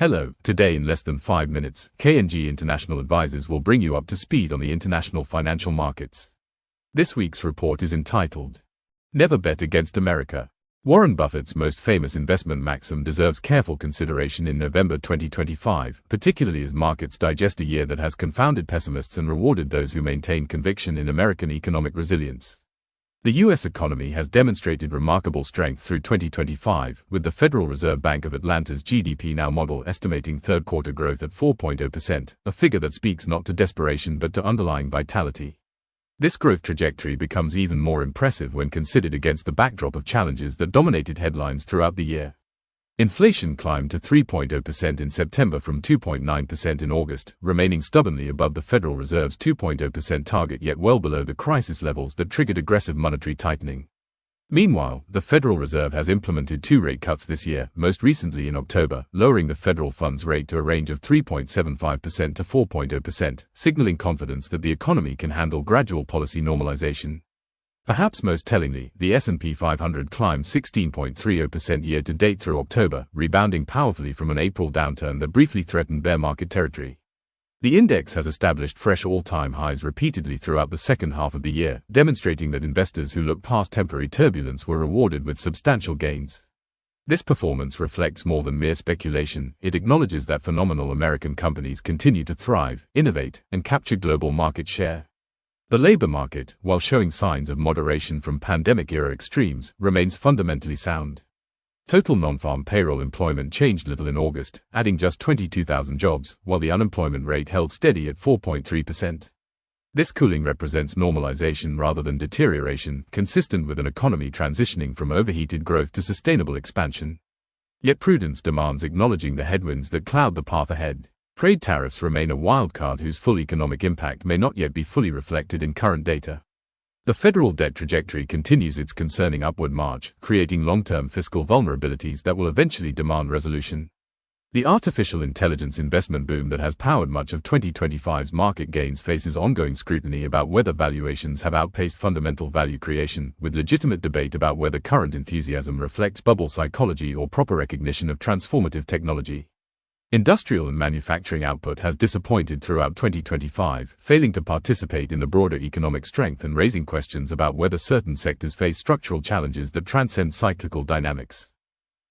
Hello, today in less than 5 minutes, K&G International Advisors will bring you up to speed on the international financial markets. This week's report is entitled, Never Bet Against America. Warren Buffett's most famous investment maxim deserves careful consideration in November 2025, particularly as markets digest a year that has confounded pessimists and rewarded those who maintain conviction in American economic resilience. The U.S. economy has demonstrated remarkable strength through 2025, with the Federal Reserve Bank of Atlanta's GDP Now model estimating third-quarter growth at 4.0%, a figure that speaks not to desperation but to underlying vitality. This growth trajectory becomes even more impressive when considered against the backdrop of challenges that dominated headlines throughout the year. Inflation climbed to 3.0% in September from 2.9% in August, remaining stubbornly above the Federal Reserve's 2.0% target yet well below the crisis levels that triggered aggressive monetary tightening. Meanwhile, the Federal Reserve has implemented 2 rate cuts this year, most recently in October, lowering the federal funds rate to a range of 3.75% to 4.0%, signaling confidence that the economy can handle gradual policy normalization. Perhaps most tellingly, the S&P 500 climbed 16.30% year-to-date through October, rebounding powerfully from an April downturn that briefly threatened bear market territory. The index has established fresh all-time highs repeatedly throughout the second half of the year, demonstrating that investors who looked past temporary turbulence were rewarded with substantial gains. This performance reflects more than mere speculation. It acknowledges that phenomenal American companies continue to thrive, innovate, and capture global market share. The labor market, while showing signs of moderation from pandemic-era extremes, remains fundamentally sound. Total non-farm payroll employment changed little in August, adding just 22,000 jobs, while the unemployment rate held steady at 4.3%. This cooling represents normalization rather than deterioration, consistent with an economy transitioning from overheated growth to sustainable expansion. Yet prudence demands acknowledging the headwinds that cloud the path ahead. Trade tariffs remain a wildcard whose full economic impact may not yet be fully reflected in current data. The federal debt trajectory continues its concerning upward march, creating long-term fiscal vulnerabilities that will eventually demand resolution. The artificial intelligence investment boom that has powered much of 2025's market gains faces ongoing scrutiny about whether valuations have outpaced fundamental value creation, with legitimate debate about whether current enthusiasm reflects bubble psychology or proper recognition of transformative technology. Industrial and manufacturing output has disappointed throughout 2025, failing to participate in the broader economic strength and raising questions about whether certain sectors face structural challenges that transcend cyclical dynamics.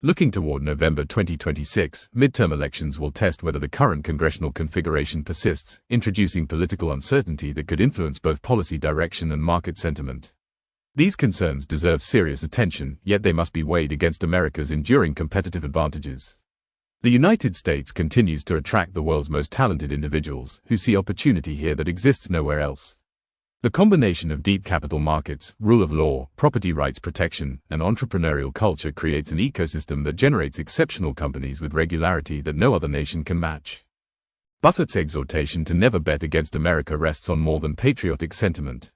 Looking toward November 2026, midterm elections will test whether the current congressional configuration persists, introducing political uncertainty that could influence both policy direction and market sentiment. These concerns deserve serious attention, yet they must be weighed against America's enduring competitive advantages. The United States continues to attract the world's most talented individuals, who see opportunity here that exists nowhere else. The combination of deep capital markets, rule of law, property rights protection, and entrepreneurial culture creates an ecosystem that generates exceptional companies with regularity that no other nation can match. Buffett's exhortation to never bet against America rests on more than patriotic sentiment.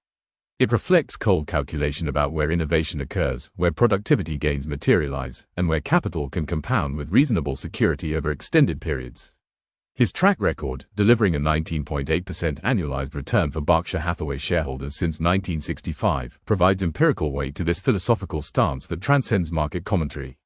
It reflects cold calculation about where innovation occurs, where productivity gains materialize, and where capital can compound with reasonable security over extended periods. His track record, delivering a 19.8% annualized return for Berkshire Hathaway shareholders since 1965, provides empirical weight to this philosophical stance that transcends market commentary.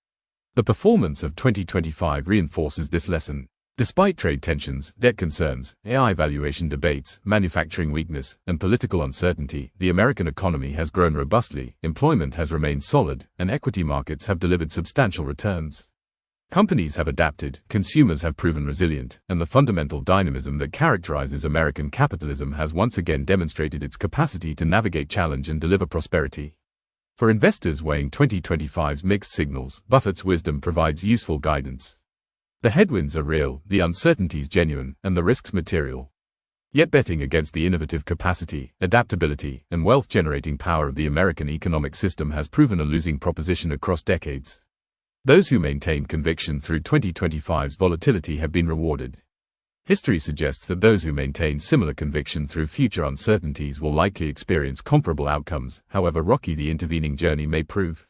The performance of 2025 reinforces this lesson. Despite trade tensions, debt concerns, AI valuation debates, manufacturing weakness, and political uncertainty, the American economy has grown robustly, employment has remained solid, and equity markets have delivered substantial returns. Companies have adapted, consumers have proven resilient, and the fundamental dynamism that characterizes American capitalism has once again demonstrated its capacity to navigate challenge and deliver prosperity. For investors weighing 2025's mixed signals, Buffett's wisdom provides useful guidance. The headwinds are real, the uncertainties genuine, and the risks material. Yet betting against the innovative capacity, adaptability, and wealth-generating power of the American economic system has proven a losing proposition across decades. Those who maintained conviction through 2025's volatility have been rewarded. History suggests that those who maintain similar conviction through future uncertainties will likely experience comparable outcomes, however rocky the intervening journey may prove.